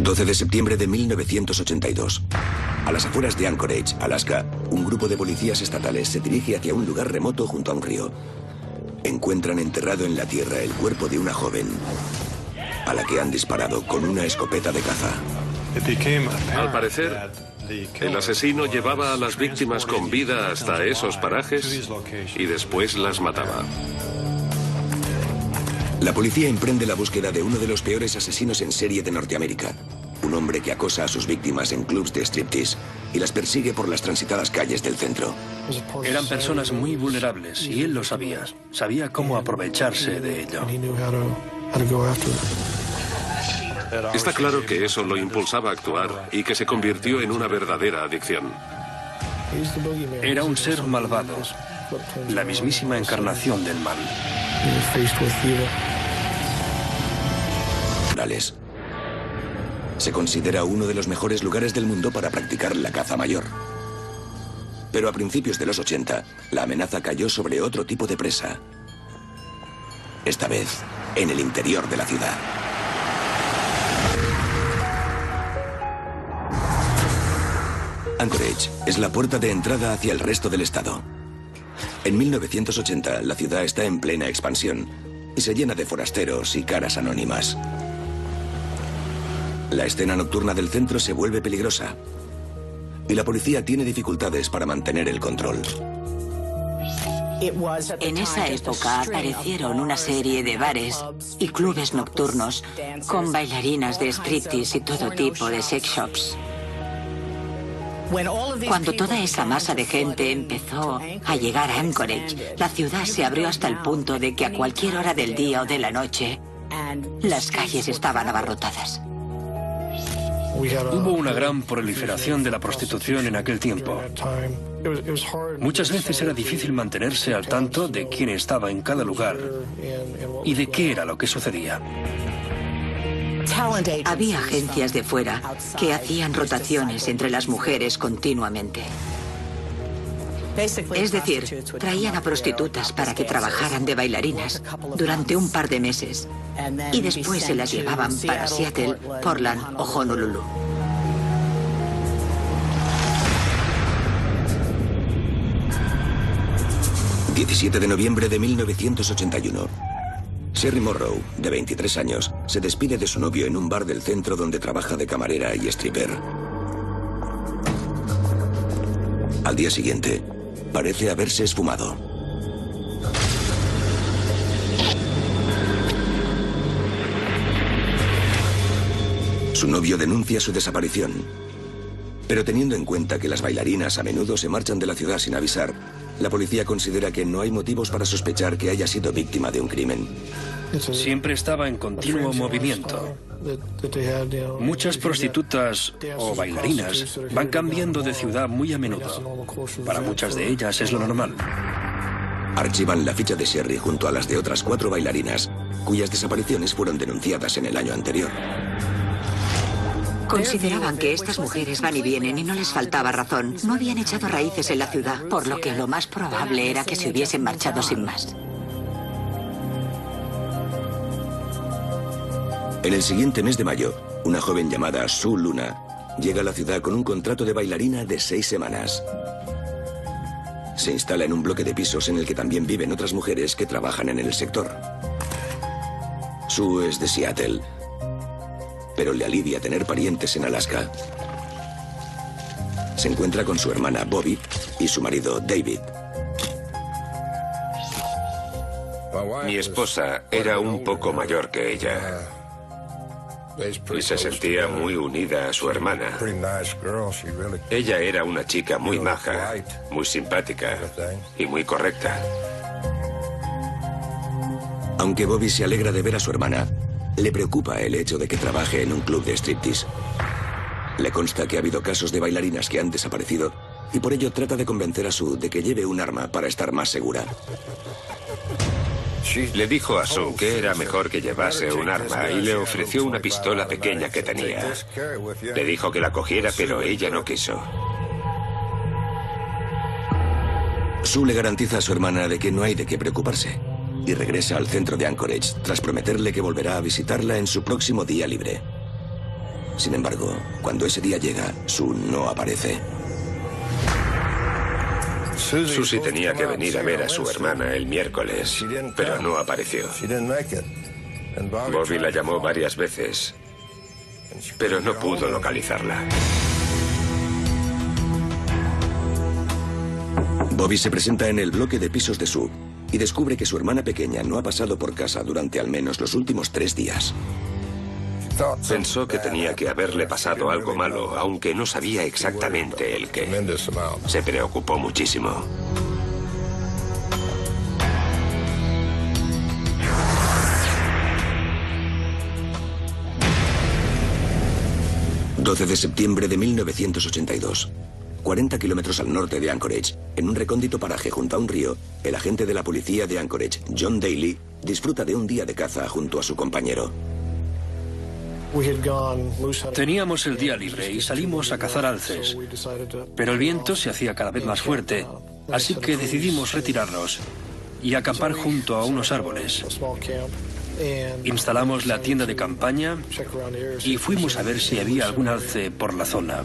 12 de septiembre de 1982. A las afueras de Anchorage, Alaska, un grupo de policías estatales se dirige hacia un lugar remoto junto a un río. Encuentran enterrado en la tierra el cuerpo de una joven a la que han disparado con una escopeta de caza. Al parecer, el asesino llevaba a las víctimas con vida hasta esos parajes y después las mataba. La policía emprende la búsqueda de uno de los peores asesinos en serie de Norteamérica. Un hombre que acosa a sus víctimas en clubs de striptease y las persigue por las transitadas calles del centro. Eran personas muy vulnerables y él lo sabía. Sabía cómo aprovecharse de ello. Está claro que eso lo impulsaba a actuar y que se convirtió en una verdadera adicción. Era un ser malvado, la mismísima encarnación del mal. Se considera uno de los mejores lugares del mundo para practicar la caza mayor. Pero a principios de los 80, la amenaza cayó sobre otro tipo de presa. Esta vez, en el interior de la ciudad. Anchorage es la puerta de entrada hacia el resto del estado. En 1980, la ciudad está en plena expansión y se llena de forasteros y caras anónimas. La escena nocturna del centro se vuelve peligrosa y la policía tiene dificultades para mantener el control. En esa época aparecieron una serie de bares y clubes nocturnos con bailarinas de striptease y todo tipo de sex shops. Cuando toda esa masa de gente empezó a llegar a Anchorage, la ciudad se abrió hasta el punto de que a cualquier hora del día o de la noche, las calles estaban abarrotadas. Hubo una gran proliferación de la prostitución en aquel tiempo. Muchas veces era difícil mantenerse al tanto de quién estaba en cada lugar y de qué era lo que sucedía. Había agencias de fuera que hacían rotaciones entre las mujeres continuamente. Es decir, traían a prostitutas para que trabajaran de bailarinas durante un par de meses y después se las llevaban para Seattle, Portland o Honolulu. ...17 de noviembre de 1981... Sherry Morrow, de 23 años, se despide de su novio en un bar del centro donde trabaja de camarera y stripper. Al día siguiente, parece haberse esfumado. Su novio denuncia su desaparición. Pero teniendo en cuenta que las bailarinas a menudo se marchan de la ciudad sin avisar, la policía considera que no hay motivos para sospechar que haya sido víctima de un crimen. Siempre estaba en continuo movimiento. Muchas prostitutas o bailarinas van cambiando de ciudad muy a menudo. Para muchas de ellas es lo normal. Archivan la ficha de Sherry junto a las de otras 4 bailarinas, cuyas desapariciones fueron denunciadas en el año anterior. Consideraban que estas mujeres van y vienen y no les faltaba razón. No habían echado raíces en la ciudad, por lo que lo más probable era que se hubiesen marchado sin más. En el siguiente mes de mayo, una joven llamada Sue Luna llega a la ciudad con un contrato de bailarina de 6 semanas. Se instala en un bloque de pisos en el que también viven otras mujeres que trabajan en el sector. Sue es de Seattle, pero le alivia tener parientes en Alaska. Se encuentra con su hermana Bobby y su marido David. Mi esposa era un poco mayor que ella y se sentía muy unida a su hermana. Ella era una chica muy maja, muy simpática y muy correcta. Aunque Bobby se alegra de ver a su hermana, le preocupa el hecho de que trabaje en un club de striptease. Le consta que ha habido casos de bailarinas que han desaparecido y por ello trata de convencer a Sue de que lleve un arma para estar más segura. Le dijo a Sue que era mejor que llevase un arma y le ofreció una pistola pequeña que tenía. Le dijo que la cogiera, pero ella no quiso. Sue le garantiza a su hermana de que no hay de qué preocuparse y regresa al centro de Anchorage tras prometerle que volverá a visitarla en su próximo día libre. Sin embargo, cuando ese día llega, Sue no aparece. Susie tenía que venir a ver a su hermana el miércoles, pero no apareció. Bobby la llamó varias veces, pero no pudo localizarla. Bobby se presenta en el bloque de pisos de Sue y descubre que su hermana pequeña no ha pasado por casa durante al menos los últimos 3 días. Pensó que tenía que haberle pasado algo malo, aunque no sabía exactamente el qué. Se preocupó muchísimo. ...12 de septiembre de 1982... 40 kilómetros al norte de Anchorage, en un recóndito paraje junto a un río, el agente de la policía de Anchorage, John Daly, disfruta de un día de caza junto a su compañero. Teníamos el día libre y salimos a cazar alces, pero el viento se hacía cada vez más fuerte, así que decidimos retirarnos y acampar junto a unos árboles. Instalamos la tienda de campaña y fuimos a ver si había algún alce por la zona.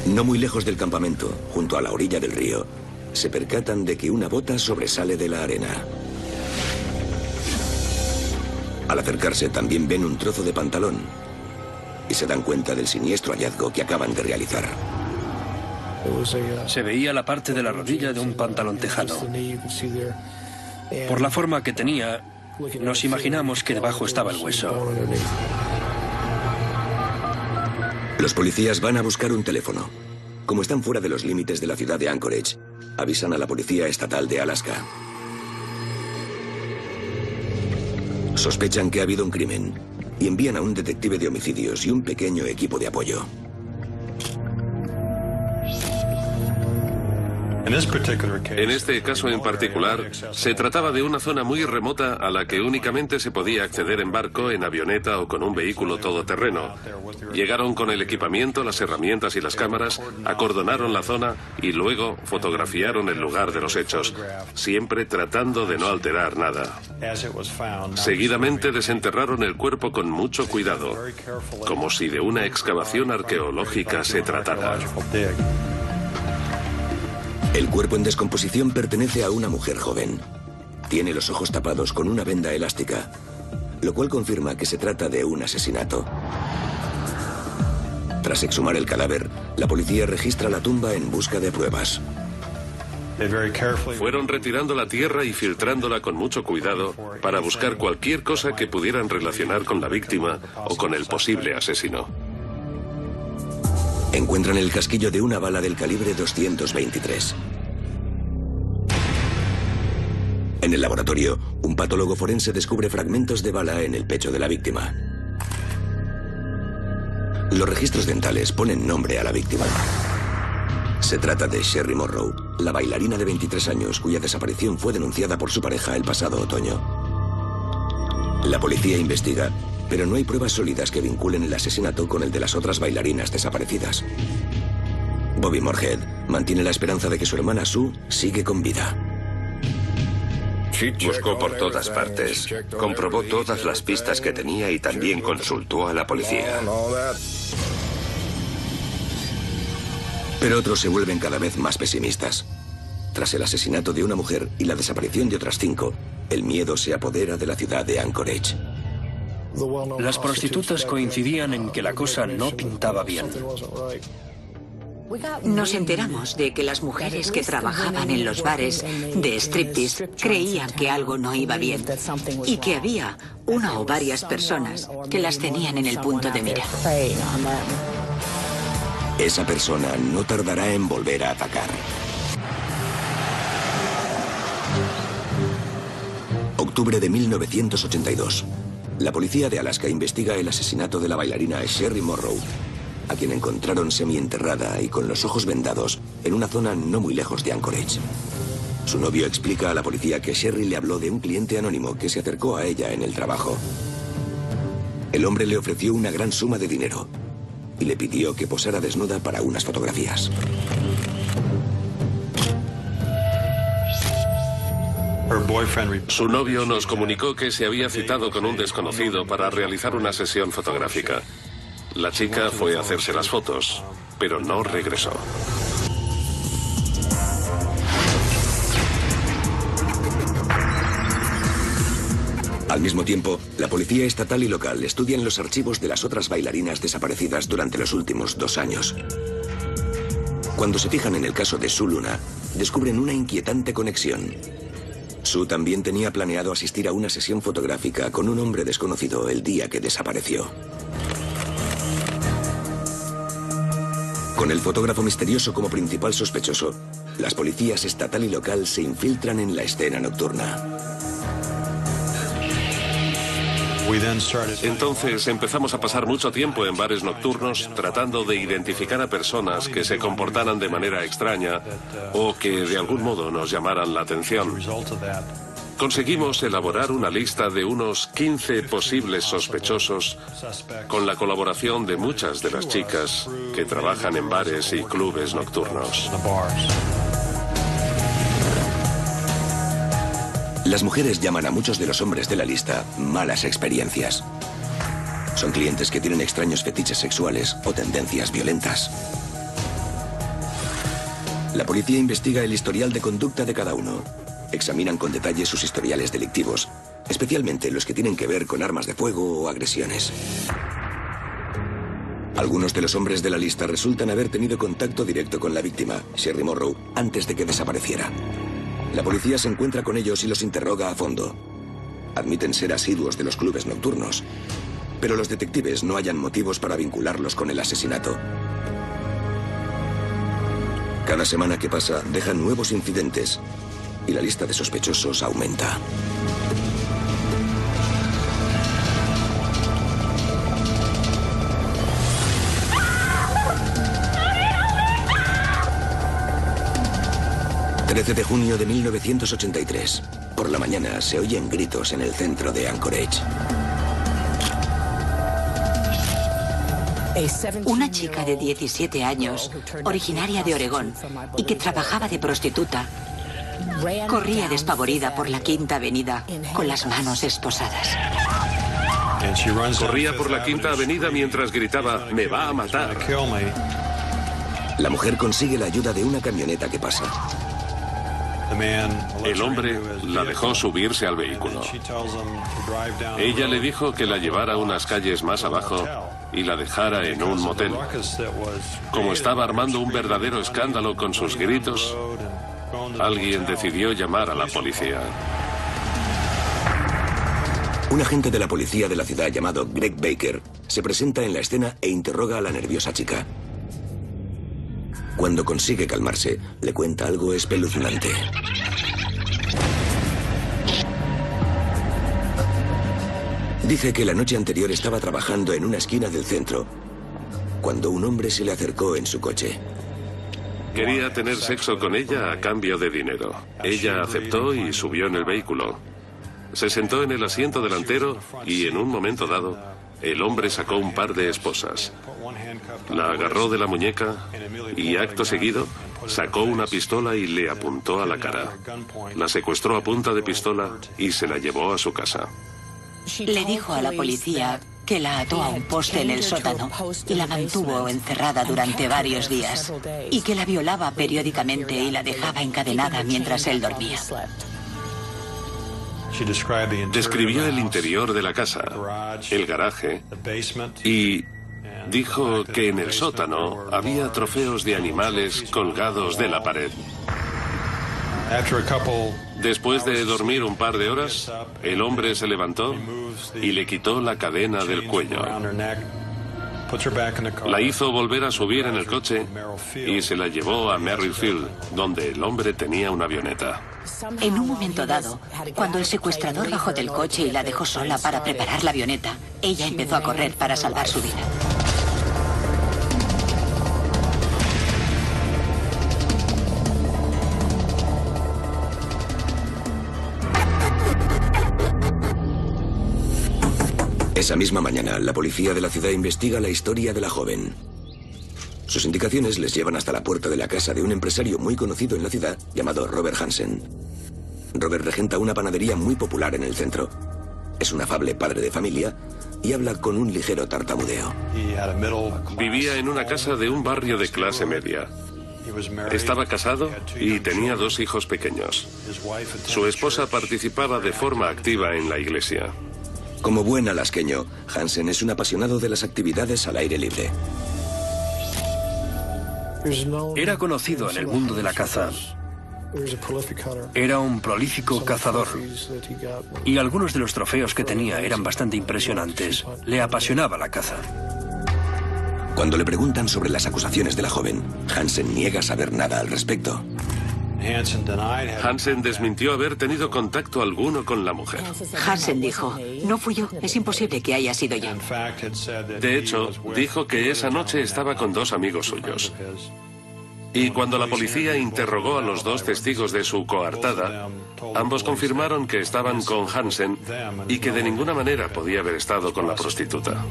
No muy lejos del campamento, junto a la orilla del río, se percatan de que una bota sobresale de la arena. Al acercarse también ven un trozo de pantalón y se dan cuenta del siniestro hallazgo que acaban de realizar. Se veía la parte de la rodilla de un pantalón tejano. Por la forma que tenía, nos imaginamos que debajo estaba el hueso. Los policías van a buscar un teléfono. Como están fuera de los límites de la ciudad de Anchorage, avisan a la policía estatal de Alaska. Sospechan que ha habido un crimen y envían a un detective de homicidios y un pequeño equipo de apoyo. En este caso en particular, se trataba de una zona muy remota a la que únicamente se podía acceder en barco, en avioneta o con un vehículo todoterreno. Llegaron con el equipamiento, las herramientas y las cámaras, acordonaron la zona y luego fotografiaron el lugar de los hechos, siempre tratando de no alterar nada. Seguidamente desenterraron el cuerpo con mucho cuidado, como si de una excavación arqueológica se tratara. El cuerpo en descomposición pertenece a una mujer joven. Tiene los ojos tapados con una venda elástica, lo cual confirma que se trata de un asesinato. Tras exhumar el cadáver, la policía registra la tumba en busca de pruebas. Fueron retirando la tierra y filtrándola con mucho cuidado para buscar cualquier cosa que pudieran relacionar con la víctima o con el posible asesino. Encuentran el casquillo de una bala del calibre 223. En el laboratorio, un patólogo forense descubre fragmentos de bala en el pecho de la víctima. Los registros dentales ponen nombre a la víctima. Se trata de Sherry Morrow, la bailarina de 23 años cuya desaparición fue denunciada por su pareja el pasado otoño. La policía investiga, pero no hay pruebas sólidas que vinculen el asesinato con el de las otras bailarinas desaparecidas. Bobby Moorhead mantiene la esperanza de que su hermana Sue sigue con vida. Buscó por todas partes, comprobó todas las pistas que tenía y también consultó a la policía. Pero otros se vuelven cada vez más pesimistas. Tras el asesinato de una mujer y la desaparición de otras 5, el miedo se apodera de la ciudad de Anchorage. Las prostitutas coincidían en que la cosa no pintaba bien. Nos enteramos de que las mujeres que trabajaban en los bares de striptease creían que algo no iba bien y que había una o varias personas que las tenían en el punto de mira. Esa persona no tardará en volver a atacar. Octubre de 1982. La policía de Alaska investiga el asesinato de la bailarina Sherry Morrow, a quien encontraron semienterrada y con los ojos vendados en una zona no muy lejos de Anchorage. Su novio explica a la policía que Sherry le habló de un cliente anónimo que se acercó a ella en el trabajo. El hombre le ofreció una gran suma de dinero y le pidió que posara desnuda para unas fotografías. Su novio nos comunicó que se había citado con un desconocido para realizar una sesión fotográfica. La chica fue a hacerse las fotos, pero no regresó. Al mismo tiempo, la policía estatal y local estudian los archivos de las otras bailarinas desaparecidas durante los últimos 2 años. Cuando se fijan en el caso de Sue Luna, descubren una inquietante conexión. Sue también tenía planeado asistir a una sesión fotográfica con un hombre desconocido el día que desapareció. Con el fotógrafo misterioso como principal sospechoso, las policías estatal y local se infiltran en la escena nocturna. Entonces empezamos a pasar mucho tiempo en bares nocturnos tratando de identificar a personas que se comportaran de manera extraña o que de algún modo nos llamaran la atención. Conseguimos elaborar una lista de unos 15 posibles sospechosos con la colaboración de muchas de las chicas que trabajan en bares y clubes nocturnos. Las mujeres llaman a muchos de los hombres de la lista malas experiencias. Son clientes que tienen extraños fetiches sexuales o tendencias violentas. La policía investiga el historial de conducta de cada uno. Examinan con detalle sus historiales delictivos, especialmente los que tienen que ver con armas de fuego o agresiones. Algunos de los hombres de la lista resultan haber tenido contacto directo con la víctima, Sherry Morrow, antes de que desapareciera. La policía se encuentra con ellos y los interroga a fondo. Admiten ser asiduos de los clubes nocturnos, pero los detectives no hallan motivos para vincularlos con el asesinato. Cada semana que pasa dejan nuevos incidentes y la lista de sospechosos aumenta. El 13 de junio de 1983. Por la mañana se oyen gritos en el centro de Anchorage. Una chica de 17 años, originaria de Oregón y que trabajaba de prostituta, corría despavorida por la Quinta Avenida con las manos esposadas. Corría por la Quinta Avenida mientras gritaba, "¡Me va a matar!". La mujer consigue la ayuda de una camioneta que pasa. El hombre la dejó subirse al vehículo. Ella le dijo que la llevara unas calles más abajo y la dejara en un motel. Como estaba armando un verdadero escándalo con sus gritos, alguien decidió llamar a la policía. Un agente de la policía de la ciudad llamado Greg Baker se presenta en la escena e interroga a la nerviosa chica. Cuando consigue calmarse, le cuenta algo espeluznante. Dice que la noche anterior estaba trabajando en una esquina del centro, cuando un hombre se le acercó en su coche. Quería tener sexo con ella a cambio de dinero. Ella aceptó y subió en el vehículo. Se sentó en el asiento delantero y en un momento dado, el hombre sacó un par de esposas. La agarró de la muñeca y acto seguido sacó una pistola y le apuntó a la cara. La secuestró a punta de pistola y se la llevó a su casa. Le dijo a la policía que la ató a un poste en el sótano y la mantuvo encerrada durante varios días y que la violaba periódicamente y la dejaba encadenada mientras él dormía. Describió el interior de la casa, el garaje, y dijo que en el sótano había trofeos de animales colgados de la pared. Después de dormir un par de horas, el hombre se levantó y le quitó la cadena del cuello. La hizo volver a subir en el coche y se la llevó a Merrifield, donde el hombre tenía una avioneta. En un momento dado, cuando el secuestrador bajó del coche y la dejó sola para preparar la avioneta, ella empezó a correr para salvar su vida. Esa misma mañana, la policía de la ciudad investiga la historia de la joven. Sus indicaciones les llevan hasta la puerta de la casa de un empresario muy conocido en la ciudad llamado Robert Hansen. Robert regenta una panadería muy popular en el centro. Es un afable padre de familia, y habla con un ligero tartamudeo. Vivía en una casa de un barrio de clase media. Estaba casado y tenía 2 hijos pequeños. Su esposa participaba de forma activa en la iglesia. Como buen alasqueño, Hansen es un apasionado de las actividades al aire libre. Era conocido en el mundo de la caza. Era un prolífico cazador. Y algunos de los trofeos que tenía eran bastante impresionantes. Le apasionaba la caza. Cuando le preguntan sobre las acusaciones de la joven, Hansen niega saber nada al respecto. Hansen desmintió haber tenido contacto alguno con la mujer. Hansen dijo, no fui yo, es imposible que haya sido yo. De hecho, dijo que esa noche estaba con 2 amigos suyos. Y cuando la policía interrogó a los 2 testigos de su coartada, ambos confirmaron que estaban con Hansen y que de ninguna manera podía haber estado con la prostituta.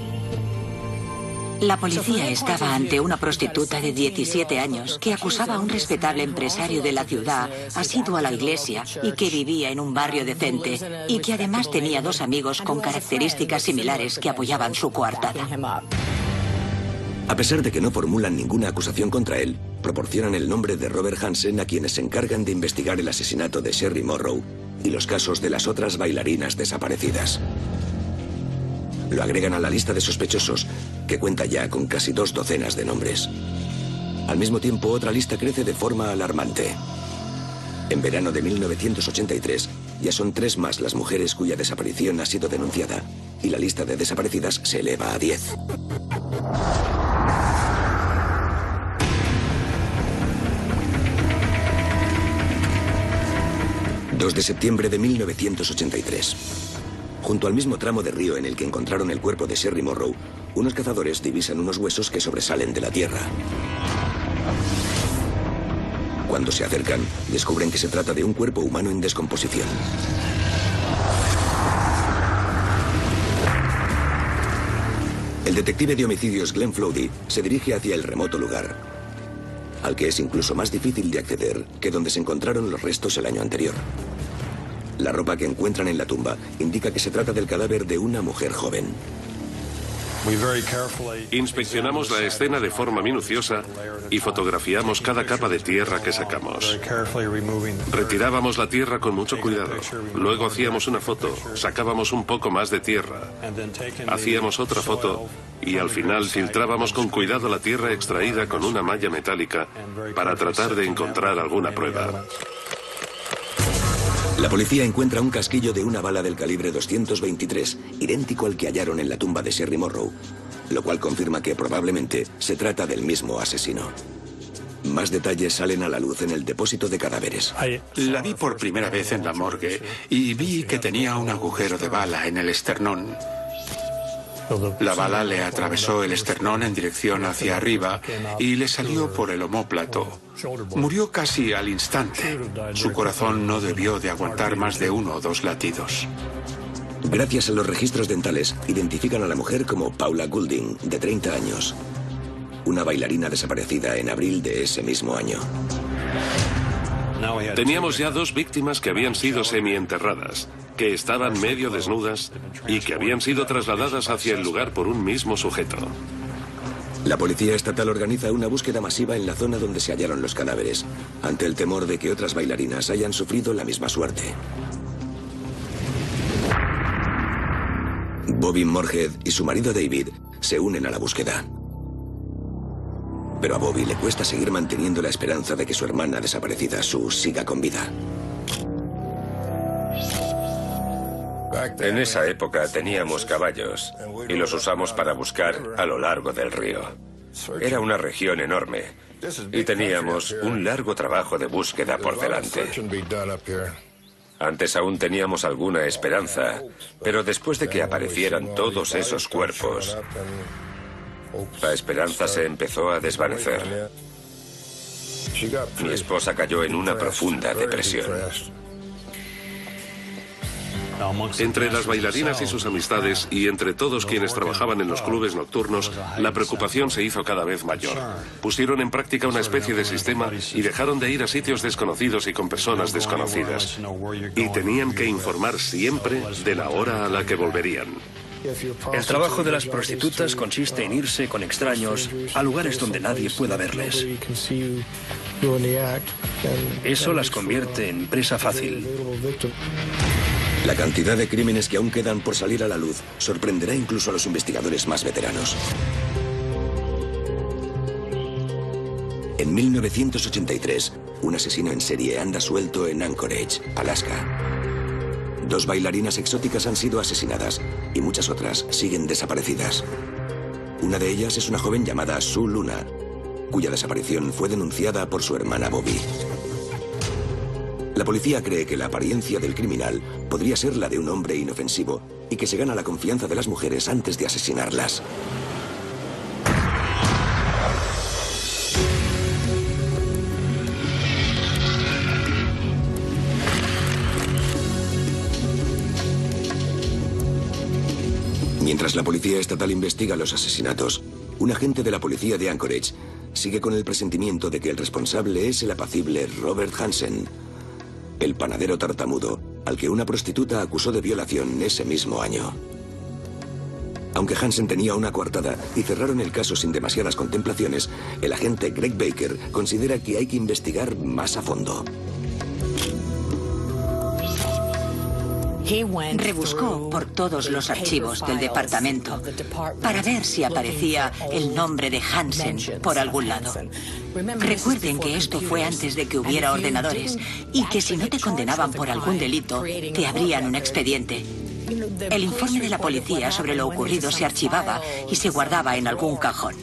La policía estaba ante una prostituta de 17 años que acusaba a un respetable empresario de la ciudad, asiduo a la iglesia y que vivía en un barrio decente y que además tenía 2 amigos con características similares que apoyaban su coartada. A pesar de que no formulan ninguna acusación contra él, proporcionan el nombre de Robert Hansen a quienes se encargan de investigar el asesinato de Sherry Morrow y los casos de las otras bailarinas desaparecidas. Lo agregan a la lista de sospechosos, que cuenta ya con casi 2 docenas de nombres. Al mismo tiempo, otra lista crece de forma alarmante. En verano de 1983, ya son 3 más las mujeres cuya desaparición ha sido denunciada, y la lista de desaparecidas se eleva a 10. ...2 de septiembre de 1983. Junto al mismo tramo de río en el que encontraron el cuerpo de Sherry Morrow, unos cazadores divisan unos huesos que sobresalen de la tierra. Cuando se acercan, descubren que se trata de un cuerpo humano en descomposición. El detective de homicidios Glenn Flowdy se dirige hacia el remoto lugar, al que es incluso más difícil de acceder que donde se encontraron los restos el año anterior. La ropa que encuentran en la tumba indica que se trata del cadáver de una mujer joven. Inspeccionamos la escena de forma minuciosa y fotografiamos cada capa de tierra que sacamos. Retirábamos la tierra con mucho cuidado. Luego hacíamos una foto, sacábamos un poco más de tierra, hacíamos otra foto y al final filtrábamos con cuidado la tierra extraída con una malla metálica para tratar de encontrar alguna prueba. La policía encuentra un casquillo de una bala del calibre 223, idéntico al que hallaron en la tumba de Sherry Morrow, lo cual confirma que probablemente se trata del mismo asesino. Más detalles salen a la luz en el depósito de cadáveres. La vi por primera vez en la morgue y vi que tenía un agujero de bala en el esternón. La bala le atravesó el esternón en dirección hacia arriba y le salió por el omóplato. Murió casi al instante. Su corazón no debió de aguantar más de 1 o 2 latidos. Gracias a los registros dentales, identifican a la mujer como Paula Goulding, de 30 años. Una bailarina desaparecida en abril de ese mismo año. Teníamos ya 2 víctimas que habían sido semienterradas, que estaban medio desnudas y que habían sido trasladadas hacia el lugar por un mismo sujeto. La policía estatal organiza una búsqueda masiva en la zona donde se hallaron los cadáveres, ante el temor de que otras bailarinas hayan sufrido la misma suerte. Bobby Moorhead y su marido David se unen a la búsqueda. Pero a Bobby le cuesta seguir manteniendo la esperanza de que su hermana desaparecida, Sue, siga con vida. En esa época teníamos caballos y los usamos para buscar a lo largo del río. Era una región enorme y teníamos un largo trabajo de búsqueda por delante. Antes aún teníamos alguna esperanza, pero después de que aparecieran todos esos cuerpos, la esperanza se empezó a desvanecer. Mi esposa cayó en una profunda depresión. Entre las bailarinas y sus amistades y entre todos quienes trabajaban en los clubes nocturnos, la preocupación se hizo cada vez mayor. Pusieron en práctica una especie de sistema y dejaron de ir a sitios desconocidos y con personas desconocidas. Y tenían que informar siempre de la hora a la que volverían. El trabajo de las prostitutas consiste en irse con extraños a lugares donde nadie pueda verles. Eso las convierte en presa fácil. La cantidad de crímenes que aún quedan por salir a la luz sorprenderá incluso a los investigadores más veteranos. En 1983, un asesino en serie anda suelto en Anchorage, Alaska. 2 bailarinas exóticas han sido asesinadas y muchas otras siguen desaparecidas. Una de ellas es una joven llamada Sue Luna, cuya desaparición fue denunciada por su hermana Bobby. La policía cree que la apariencia del criminal podría ser la de un hombre inofensivo y que se gana la confianza de las mujeres antes de asesinarlas. Mientras la policía estatal investiga los asesinatos, un agente de la policía de Anchorage sigue con el presentimiento de que el responsable es el apacible Robert Hansen, el panadero tartamudo al que una prostituta acusó de violación ese mismo año. Aunque Hansen tenía una coartada y cerraron el caso sin demasiadas contemplaciones, el agente Greg Baker considera que hay que investigar más a fondo. Rebuscó por todos los archivos del departamento para ver si aparecía el nombre de Hansen por algún lado. Recuerden que esto fue antes de que hubiera ordenadores y que si no te condenaban por algún delito, te abrían un expediente. El informe de la policía sobre lo ocurrido se archivaba y se guardaba en algún cajón.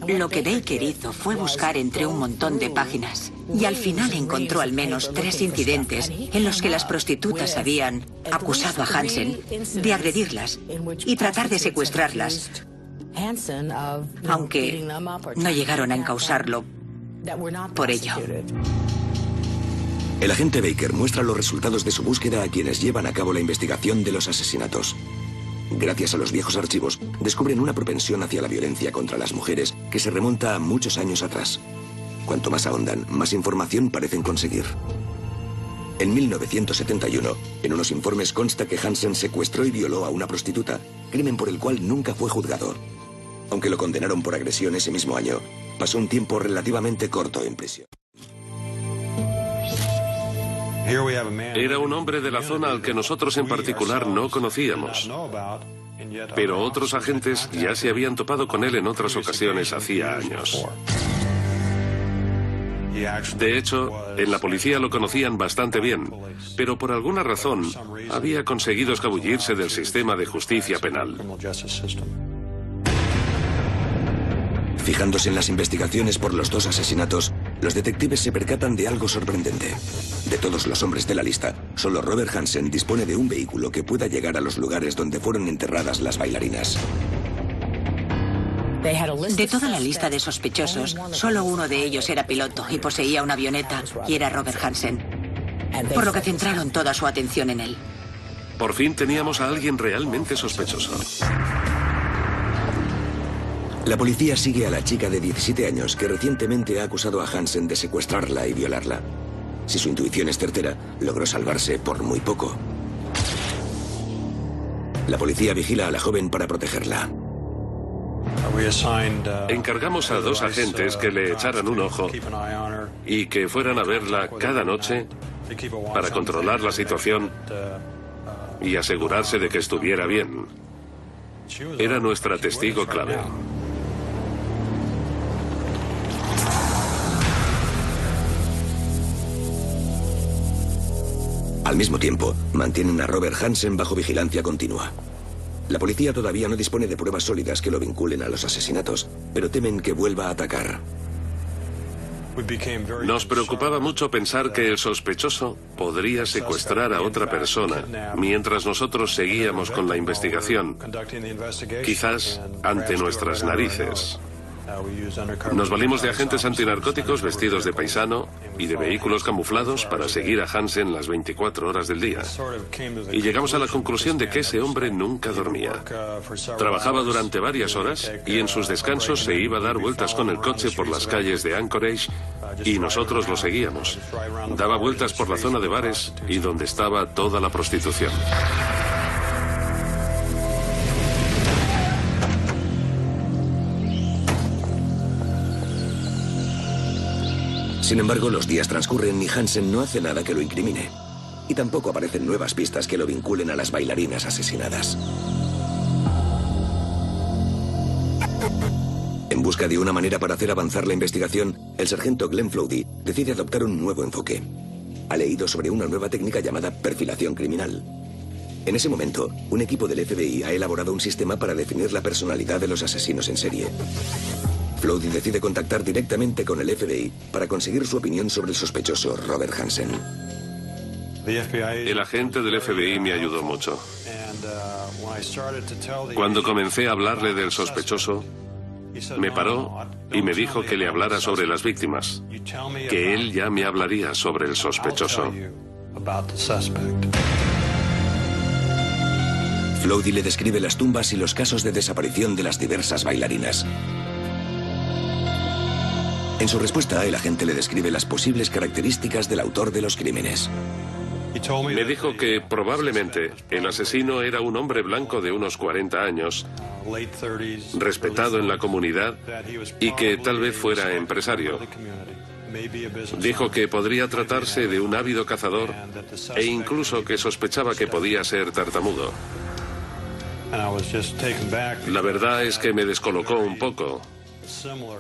Lo que Baker hizo fue buscar entre un montón de páginas y al final encontró al menos 3 incidentes en los que las prostitutas habían acusado a Hansen de agredirlas y tratar de secuestrarlas, aunque no llegaron a encausarlo por ello. El agente Baker muestra los resultados de su búsqueda a quienes llevan a cabo la investigación de los asesinatos. Gracias a los viejos archivos, descubren una propensión hacia la violencia contra las mujeres que se remonta a muchos años atrás. Cuanto más ahondan, más información parecen conseguir. En 1971, en unos informes consta que Hansen secuestró y violó a una prostituta, crimen por el cual nunca fue juzgado. Aunque lo condenaron por agresión ese mismo año, pasó un tiempo relativamente corto en prisión. Era un hombre de la zona al que nosotros en particular no conocíamos. Pero otros agentes ya se habían topado con él en otras ocasiones hacía años. De hecho, en la policía lo conocían bastante bien, pero por alguna razón había conseguido escabullirse del sistema de justicia penal. Fijándose en las investigaciones por los 2 asesinatos, los detectives se percatan de algo sorprendente. De todos los hombres de la lista, solo Robert Hansen dispone de un vehículo que pueda llegar a los lugares donde fueron enterradas las bailarinas. De toda la lista de sospechosos, solo uno de ellos era piloto y poseía una avioneta, y era Robert Hansen. Por lo que centraron toda su atención en él. Por fin teníamos a alguien realmente sospechoso. La policía sigue a la chica de 17 años que recientemente ha acusado a Hansen de secuestrarla y violarla. Si su intuición es certera, logró salvarse por muy poco. La policía vigila a la joven para protegerla. Encargamos a 2 agentes que le echaran un ojo y que fueran a verla cada noche para controlar la situación y asegurarse de que estuviera bien. Era nuestra testigo clave. Al mismo tiempo, mantienen a Robert Hansen bajo vigilancia continua. La policía todavía no dispone de pruebas sólidas que lo vinculen a los asesinatos, pero temen que vuelva a atacar. Nos preocupaba mucho pensar que el sospechoso podría secuestrar a otra persona mientras nosotros seguíamos con la investigación, quizás ante nuestras narices. Nos valimos de agentes antinarcóticos vestidos de paisano y de vehículos camuflados para seguir a Hansen las 24 horas del día. Y llegamos a la conclusión de que ese hombre nunca dormía. Trabajaba durante varias horas y en sus descansos se iba a dar vueltas con el coche por las calles de Anchorage y nosotros lo seguíamos. Daba vueltas por la zona de bares y donde estaba toda la prostitución. Sin embargo, los días transcurren y Hansen no hace nada que lo incrimine. Y tampoco aparecen nuevas pistas que lo vinculen a las bailarinas asesinadas. En busca de una manera para hacer avanzar la investigación, el sargento Glenn Flowdy decide adoptar un nuevo enfoque. Ha leído sobre una nueva técnica llamada perfilación criminal. En ese momento, un equipo del FBI ha elaborado un sistema para definir la personalidad de los asesinos en serie. Flowdy decide contactar directamente con el FBI para conseguir su opinión sobre el sospechoso Robert Hansen. El agente del FBI me ayudó mucho. Cuando comencé a hablarle del sospechoso, me paró y me dijo que le hablara sobre las víctimas, que él ya me hablaría sobre el sospechoso. Flowdy le describe las tumbas y los casos de desaparición de las diversas bailarinas. En su respuesta, el agente le describe las posibles características del autor de los crímenes. Me dijo que probablemente el asesino era un hombre blanco de unos 40 años, respetado en la comunidad y que tal vez fuera empresario. Dijo que podría tratarse de un ávido cazador e incluso que sospechaba que podía ser tartamudo. La verdad es que me descolocó un poco,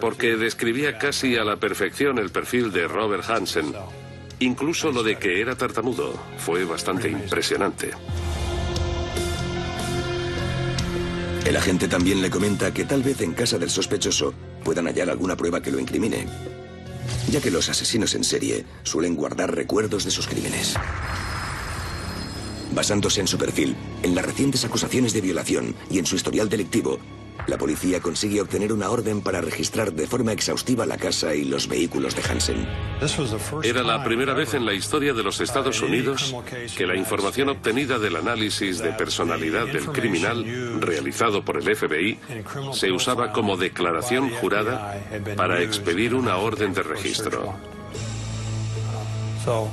porque describía casi a la perfección el perfil de Robert Hansen. Incluso lo de que era tartamudo fue bastante impresionante. El agente también le comenta que tal vez en casa del sospechoso puedan hallar alguna prueba que lo incrimine, ya que los asesinos en serie suelen guardar recuerdos de sus crímenes. Basándose en su perfil, en las recientes acusaciones de violación y en su historial delictivo, la policía consigue obtener una orden para registrar de forma exhaustiva la casa y los vehículos de Hansen. Era la primera vez en la historia de los Estados Unidos que la información obtenida del análisis de personalidad del criminal realizado por el FBI se usaba como declaración jurada para expedir una orden de registro.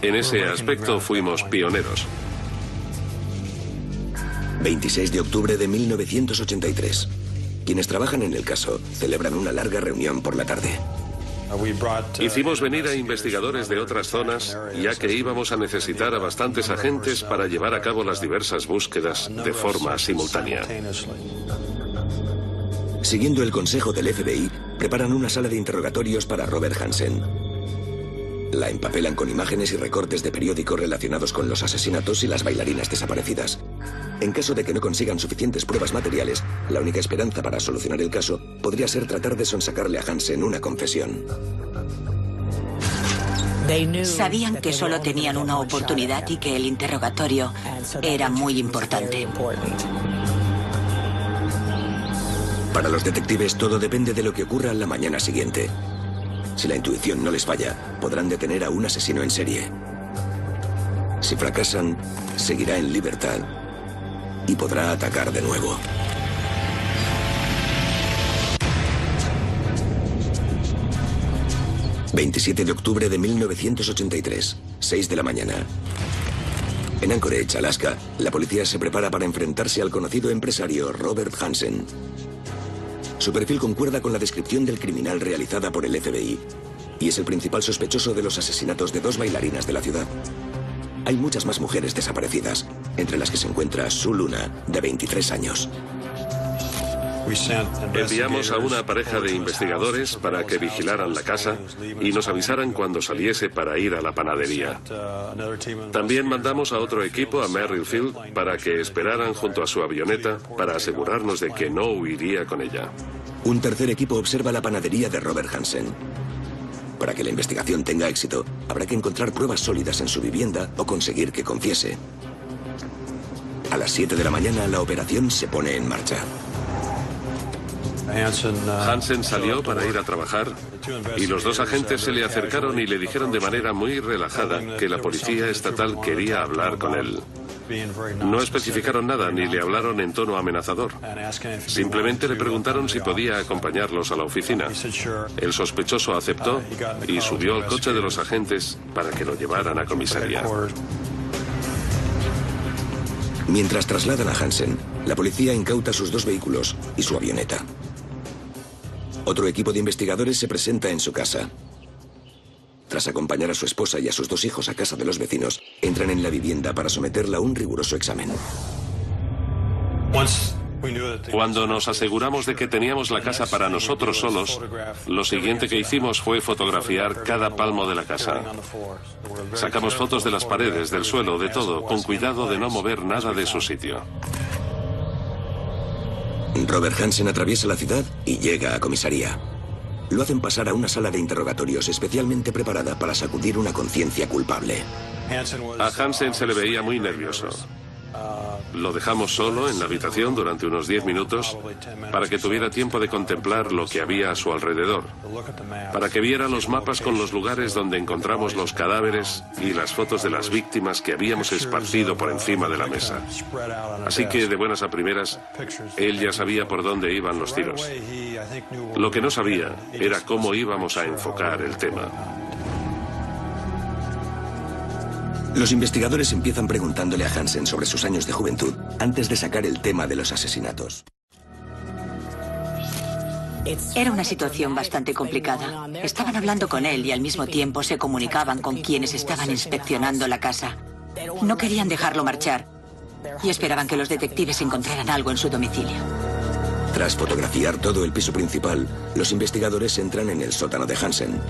En ese aspecto fuimos pioneros. 26 de octubre de 1983. Quienes trabajan en el caso celebran una larga reunión por la tarde. Hicimos venir a investigadores de otras zonas, ya que íbamos a necesitar a bastantes agentes para llevar a cabo las diversas búsquedas de forma simultánea. Siguiendo el consejo del FBI, preparan una sala de interrogatorios para Robert Hansen. La empapelan con imágenes y recortes de periódicos relacionados con los asesinatos y las bailarinas desaparecidas. En caso de que no consigan suficientes pruebas materiales, la única esperanza para solucionar el caso podría ser tratar de sonsacarle a Hansen una confesión. Sabían que solo tenían una oportunidad y que el interrogatorio era muy importante. Para los detectives todo depende de lo que ocurra la mañana siguiente. Si la intuición no les falla, podrán detener a un asesino en serie. Si fracasan, seguirá en libertad y podrá atacar de nuevo. ...27 de octubre de 1983, 6 de la mañana. En Anchorage, Alaska, la policía se prepara para enfrentarse al conocido empresario Robert Hansen. Su perfil concuerda con la descripción del criminal realizada por el FBI y es el principal sospechoso de los asesinatos de 2 bailarinas de la ciudad. Hay muchas más mujeres desaparecidas, entre las que se encuentra Sue Luna, de 23 años. Enviamos a una pareja de investigadores para que vigilaran la casa y nos avisaran cuando saliese para ir a la panadería. También mandamos a otro equipo a Merrillfield para que esperaran junto a su avioneta para asegurarnos de que no huiría con ella. Un tercer equipo observa la panadería de Robert Hansen. Para que la investigación tenga éxito, habrá que encontrar pruebas sólidas en su vivienda o conseguir que confiese. A las 7 de la mañana, la operación se pone en marcha. Hansen salió para ir a trabajar y los 2 agentes se le acercaron y le dijeron de manera muy relajada que la policía estatal quería hablar con él. No especificaron nada ni le hablaron en tono amenazador. Simplemente le preguntaron si podía acompañarlos a la oficina. El sospechoso aceptó y subió al coche de los agentes para que lo llevaran a comisaría. Mientras trasladan a Hansen, la policía incauta sus 2 vehículos y su avioneta. Otro equipo de investigadores se presenta en su casa. tras acompañar a su esposa y a sus 2 hijos a casa de los vecinos, entran en la vivienda para someterla a un riguroso examen. Cuando nos aseguramos de que teníamos la casa para nosotros solos, lo siguiente que hicimos fue fotografiar cada palmo de la casa. Sacamos fotos de las paredes, del suelo, de todo, con cuidado de no mover nada de su sitio. Robert Hansen atraviesa la ciudad y llega a comisaría. Lo hacen pasar a una sala de interrogatorios especialmente preparada para sacudir una conciencia culpable. A Hansen se le veía muy nervioso. Lo dejamos solo en la habitación durante unos 10 minutos para que tuviera tiempo de contemplar lo que había a su alrededor, para que viera los mapas con los lugares donde encontramos los cadáveres y las fotos de las víctimas que habíamos esparcido por encima de la mesa. Así que, de buenas a primeras, él ya sabía por dónde iban los tiros. Lo que no sabía era cómo íbamos a enfocar el tema. Los investigadores empiezan preguntándole a Hansen sobre sus años de juventud antes de sacar el tema de los asesinatos. Era una situación bastante complicada. Estaban hablando con él y al mismo tiempo se comunicaban con quienes estaban inspeccionando la casa. No querían dejarlo marchar y esperaban que los detectives encontraran algo en su domicilio. Tras fotografiar todo el piso principal, los investigadores entran en el sótano de Hansen.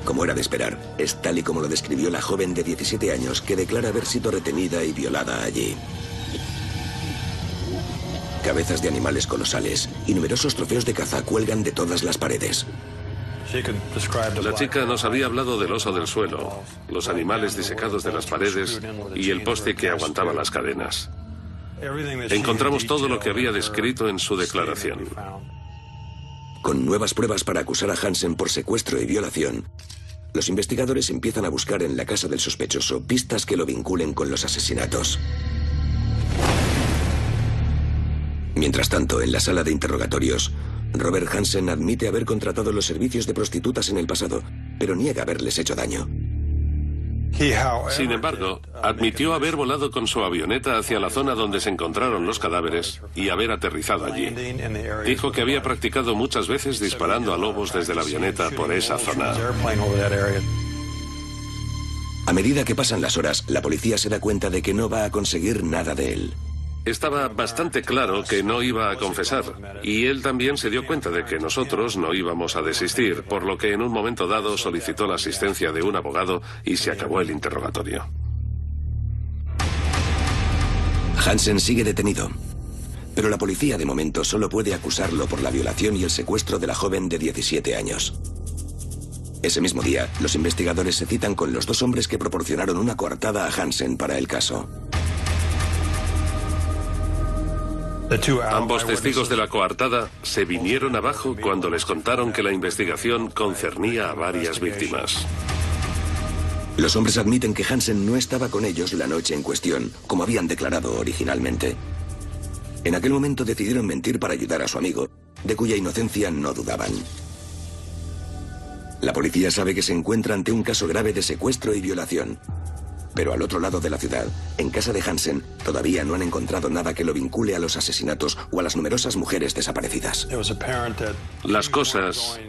Como era de esperar, es tal y como lo describió la joven de 17 años que declara haber sido retenida y violada allí. Cabezas de animales colosales y numerosos trofeos de caza cuelgan de todas las paredes. La chica nos había hablado del oso del suelo, los animales disecados de las paredes y el poste que aguantaba las cadenas. Encontramos todo lo que había descrito en su declaración. Con nuevas pruebas para acusar a Hansen por secuestro y violación, los investigadores empiezan a buscar en la casa del sospechoso pistas que lo vinculen con los asesinatos. Mientras tanto, en la sala de interrogatorios, Robert Hansen admite haber contratado los servicios de prostitutas en el pasado, pero niega haberles hecho daño. Sin embargo, admitió haber volado con su avioneta hacia la zona donde se encontraron los cadáveres y haber aterrizado allí. Dijo que había practicado muchas veces disparando a lobos desde la avioneta por esa zona. A medida que pasan las horas, la policía se da cuenta de que no va a conseguir nada de él. Estaba bastante claro que no iba a confesar, y él también se dio cuenta de que nosotros no íbamos a desistir, por lo que en un momento dado solicitó la asistencia de un abogado y se acabó el interrogatorio. Hansen sigue detenido, pero la policía de momento solo puede acusarlo por la violación y el secuestro de la joven de 17 años. Ese mismo día, los investigadores se citan con los 2 hombres que proporcionaron una coartada a Hansen para el caso. Ambos testigos de la coartada se vinieron abajo cuando les contaron que la investigación concernía a varias víctimas. Los hombres admiten que Hansen no estaba con ellos la noche en cuestión, como habían declarado originalmente. En aquel momento decidieron mentir para ayudar a su amigo, de cuya inocencia no dudaban. La policía sabe que se encuentra ante un caso grave de secuestro y violación. Pero al otro lado de la ciudad, en casa de Hansen, todavía no han encontrado nada que lo vincule a los asesinatos o a las numerosas mujeres desaparecidas. Las cosas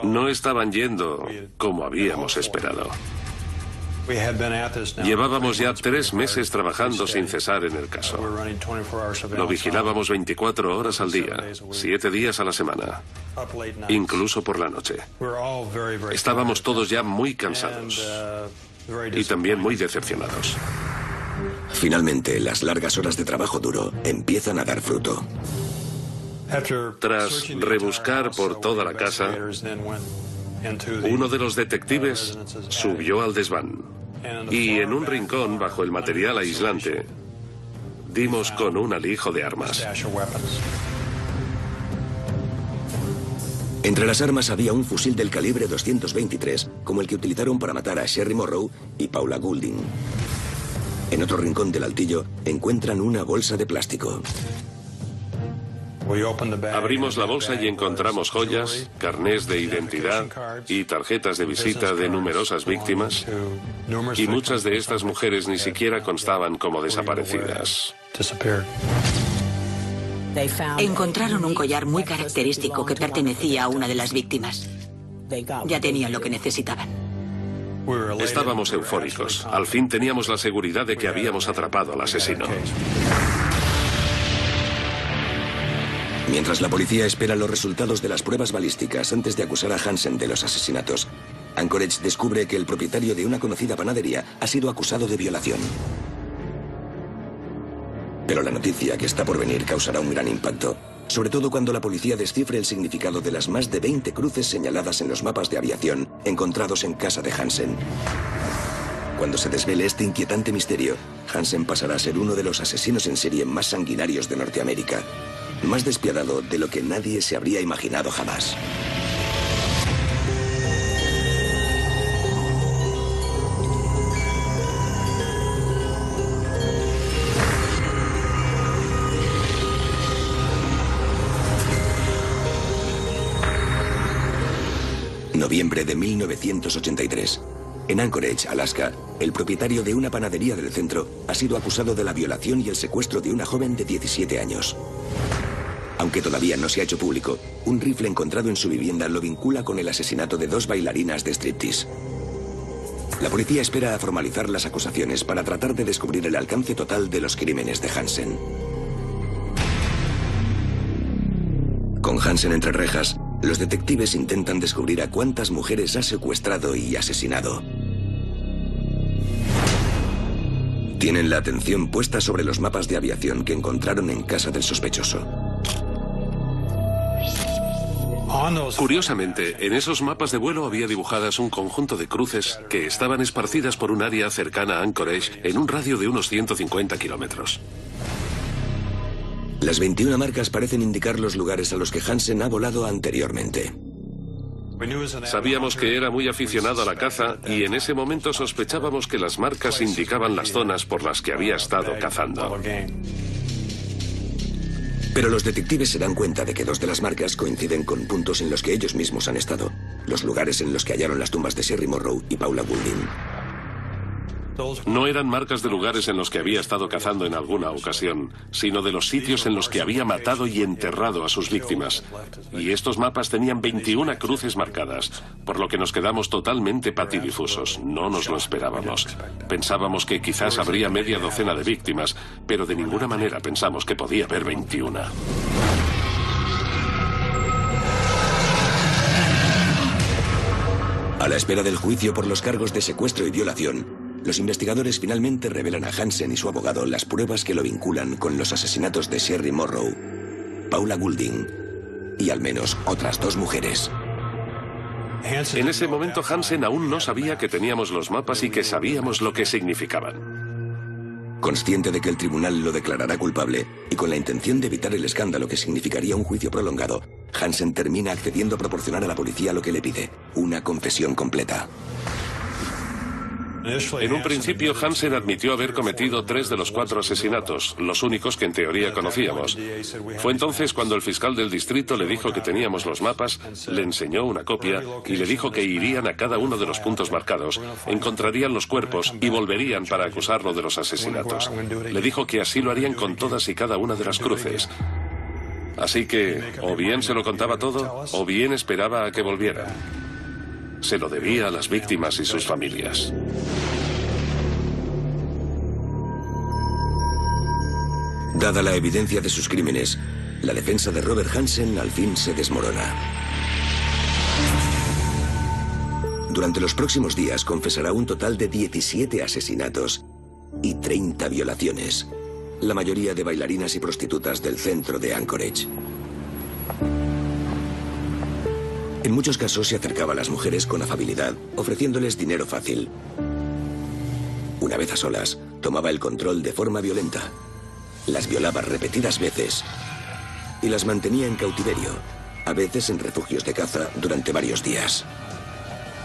no estaban yendo como habíamos esperado. Llevábamos ya 3 meses trabajando sin cesar en el caso. Lo vigilábamos 24 horas al día, 7 días a la semana, incluso por la noche. Estábamos todos ya muy cansados y también muy decepcionados. Finalmente, las largas horas de trabajo duro empiezan a dar fruto. Tras rebuscar por toda la casa, uno de los detectives subió al desván y en un rincón bajo el material aislante dimos con un alijo de armas. Entre las armas había un fusil del calibre 223, como el que utilizaron para matar a Sherry Morrow y Paula Goulding. En otro rincón del altillo encuentran una bolsa de plástico. Abrimos la bolsa y encontramos joyas, carnés de identidad y tarjetas de visita de numerosas víctimas, y muchas de estas mujeres ni siquiera constaban como desaparecidas. Encontraron un collar muy característico que pertenecía a una de las víctimas. Ya tenían lo que necesitaban. Estábamos eufóricos. Al fin teníamos la seguridad de que habíamos atrapado al asesino. Mientras la policía espera los resultados de las pruebas balísticas antes de acusar a Hansen de los asesinatos, Anchorage descubre que el propietario de una conocida panadería ha sido acusado de violación. Pero la noticia que está por venir causará un gran impacto, sobre todo cuando la policía descifre el significado de las más de 20 cruces señaladas en los mapas de aviación encontrados en casa de Hansen. Cuando se desvele este inquietante misterio, Hansen pasará a ser uno de los asesinos en serie más sanguinarios de Norteamérica, más despiadado de lo que nadie se habría imaginado jamás. Noviembre de 1983. En Anchorage, Alaska, el propietario de una panadería del centro ha sido acusado de la violación y el secuestro de una joven de 17 años. Aunque todavía no se ha hecho público, un rifle encontrado en su vivienda lo vincula con el asesinato de 2 bailarinas de striptease. La policía espera a formalizar las acusaciones para tratar de descubrir el alcance total de los crímenes de Hansen. Con Hansen entre rejas, los detectives intentan descubrir a cuántas mujeres ha secuestrado y asesinado. Tienen la atención puesta sobre los mapas de aviación que encontraron en casa del sospechoso. Curiosamente, en esos mapas de vuelo había dibujadas un conjunto de cruces que estaban esparcidas por un área cercana a Anchorage en un radio de unos 150 kilómetros. Las 21 marcas parecen indicar los lugares a los que Hansen ha volado anteriormente. Sabíamos que era muy aficionado a la caza y en ese momento sospechábamos que las marcas indicaban las zonas por las que había estado cazando. Pero los detectives se dan cuenta de que 2 de las marcas coinciden con puntos en los que ellos mismos han estado. Los lugares en los que hallaron las tumbas de Sherry Morrow y Paula Goulding. No eran marcas de lugares en los que había estado cazando en alguna ocasión, sino de los sitios en los que había matado y enterrado a sus víctimas. Y estos mapas tenían 21 cruces marcadas, por lo que nos quedamos totalmente patidifusos. No nos lo esperábamos. Pensábamos que quizás habría media docena de víctimas, pero de ninguna manera pensamos que podía haber 21. A la espera del juicio por los cargos de secuestro y violación, los investigadores finalmente revelan a Hansen y su abogado las pruebas que lo vinculan con los asesinatos de Sherry Morrow, Paula Goulding y al menos otras 2 mujeres. En ese momento Hansen aún no sabía que teníamos los mapas y que sabíamos lo que significaban. Consciente de que el tribunal lo declarará culpable y con la intención de evitar el escándalo que significaría un juicio prolongado, Hansen termina accediendo a proporcionar a la policía lo que le pide, una confesión completa. En un principio, Hansen admitió haber cometido 3 de los 4 asesinatos, los únicos que en teoría conocíamos. Fue entonces cuando el fiscal del distrito le dijo que teníamos los mapas, le enseñó una copia y le dijo que irían a cada uno de los puntos marcados, encontrarían los cuerpos y volverían para acusarlo de los asesinatos. Le dijo que así lo harían con todas y cada una de las cruces. Así que, o bien se lo contaba todo, o bien esperaba a que volviera. Se lo debía a las víctimas y sus familias. Dada la evidencia de sus crímenes, la defensa de Robert Hansen al fin se desmorona. Durante los próximos días confesará un total de 17 asesinatos y 30 violaciones, la mayoría de bailarinas y prostitutas del centro de Anchorage. En muchos casos se acercaba a las mujeres con afabilidad, ofreciéndoles dinero fácil. Una vez a solas, tomaba el control de forma violenta. Las violaba repetidas veces y las mantenía en cautiverio, a veces en refugios de caza durante varios días.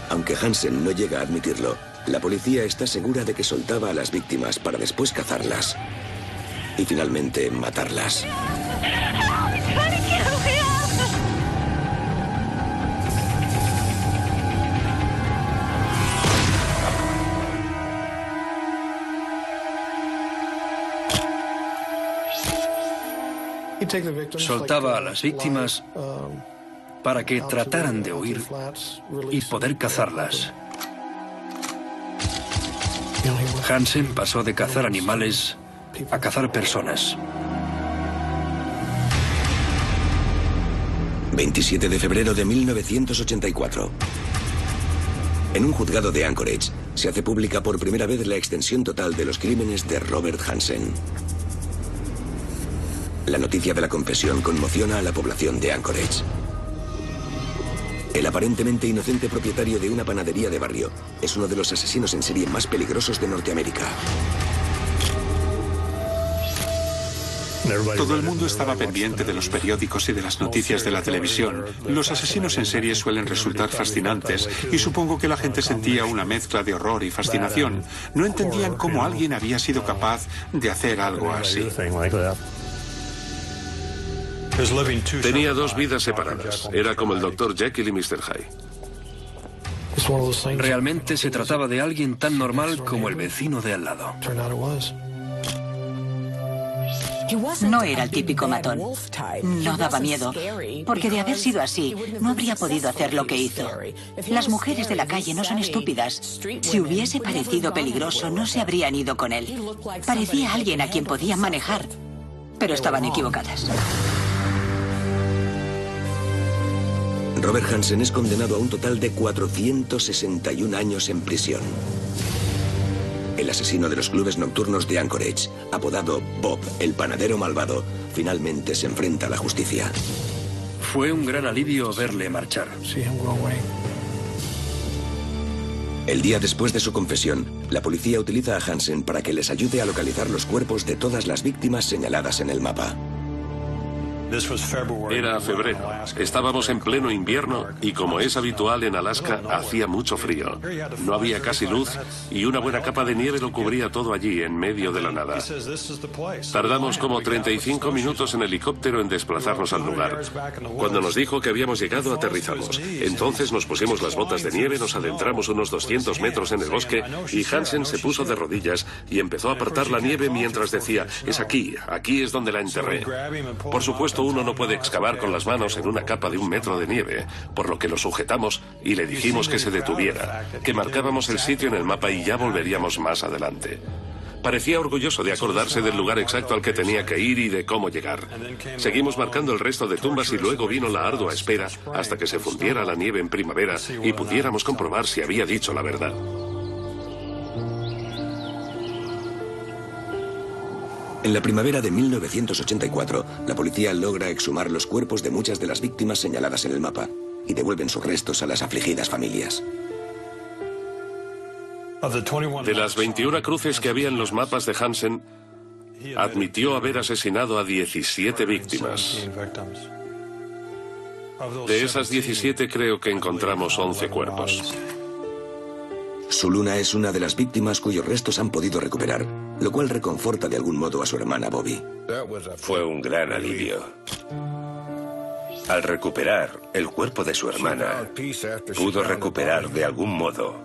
Aunque Hansen no llega a admitirlo, la policía está segura de que soltaba a las víctimas para después cazarlas y finalmente matarlas. Soltaba a las víctimas para que trataran de huir y poder cazarlas. Hansen pasó de cazar animales a cazar personas. 27 de febrero de 1984. En un juzgado de Anchorage se hace pública por primera vez la extensión total de los crímenes de Robert Hansen. La noticia de la confesión conmociona a la población de Anchorage. El aparentemente inocente propietario de una panadería de barrio es uno de los asesinos en serie más peligrosos de Norteamérica. Todo el mundo estaba pendiente de los periódicos y de las noticias de la televisión. Los asesinos en serie suelen resultar fascinantes y supongo que la gente sentía una mezcla de horror y fascinación. No entendían cómo alguien había sido capaz de hacer algo así. Tenía dos vidas separadas. Era como el Dr. Jekyll y Mr. Hyde. Realmente se trataba de alguien tan normal como el vecino de al lado. No era el típico matón. No daba miedo, porque de haber sido así, no habría podido hacer lo que hizo. Las mujeres de la calle no son estúpidas. Si hubiese parecido peligroso, no se habrían ido con él. Parecía alguien a quien podían manejar, pero estaban equivocadas. Robert Hansen es condenado a un total de 461 años en prisión. El asesino de los clubes nocturnos de Anchorage, apodado Bob, el panadero malvado, finalmente se enfrenta a la justicia. Fue un gran alivio verle marchar. El día después de su confesión, la policía utiliza a Hansen para que les ayude a localizar los cuerpos de todas las víctimas señaladas en el mapa. Era febrero. Estábamos en pleno invierno y, como es habitual en Alaska, hacía mucho frío. No había casi luz y una buena capa de nieve lo cubría todo allí, en medio de la nada. Tardamos como 35 minutos en helicóptero en desplazarnos al lugar. Cuando nos dijo que habíamos llegado, aterrizamos. Entonces nos pusimos las botas de nieve, nos adentramos unos 200 metros en el bosque y Hansen se puso de rodillas y empezó a apartar la nieve mientras decía: es aquí, aquí es donde la enterré. Por supuesto, uno no puede excavar con las manos en una capa de 1 metro de nieve, por lo que lo sujetamos y le dijimos que se detuviera, que marcábamos el sitio en el mapa y ya volveríamos más adelante. Parecía orgulloso de acordarse del lugar exacto al que tenía que ir y de cómo llegar. Seguimos marcando el resto de tumbas y luego vino la ardua espera hasta que se fundiera la nieve en primavera y pudiéramos comprobar si había dicho la verdad. En la primavera de 1984, la policía logra exhumar los cuerpos de muchas de las víctimas señaladas en el mapa y devuelven sus restos a las afligidas familias. De las 21 cruces que había en los mapas de Hansen, admitió haber asesinado a 17 víctimas. De esas 17 creo que encontramos 11 cuerpos. Suluna es una de las víctimas cuyos restos han podido recuperar, lo cual reconforta de algún modo a su hermana Bobby. Fue un gran alivio. Al recuperar el cuerpo de su hermana, pudo recuperar de algún modo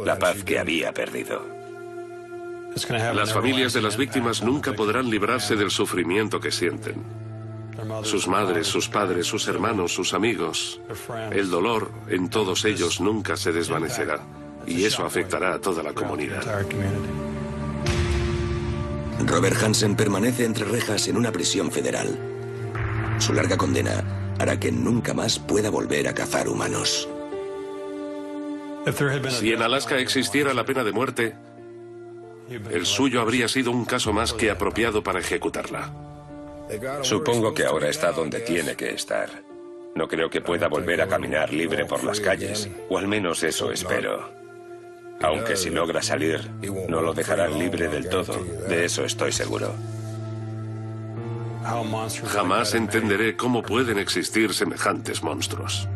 la paz que había perdido. Las familias de las víctimas nunca podrán librarse del sufrimiento que sienten. Sus madres, sus padres, sus hermanos, sus amigos. El dolor en todos ellos nunca se desvanecerá. Y eso afectará a toda la comunidad. Robert Hansen permanece entre rejas en una prisión federal. Su larga condena hará que nunca más pueda volver a cazar humanos. Si en Alaska existiera la pena de muerte, el suyo habría sido un caso más que apropiado para ejecutarla. Supongo que ahora está donde tiene que estar. No creo que pueda volver a caminar libre por las calles, o al menos eso espero. Aunque si logra salir, no lo dejarán libre del todo, de eso estoy seguro. Jamás entenderé cómo pueden existir semejantes monstruos.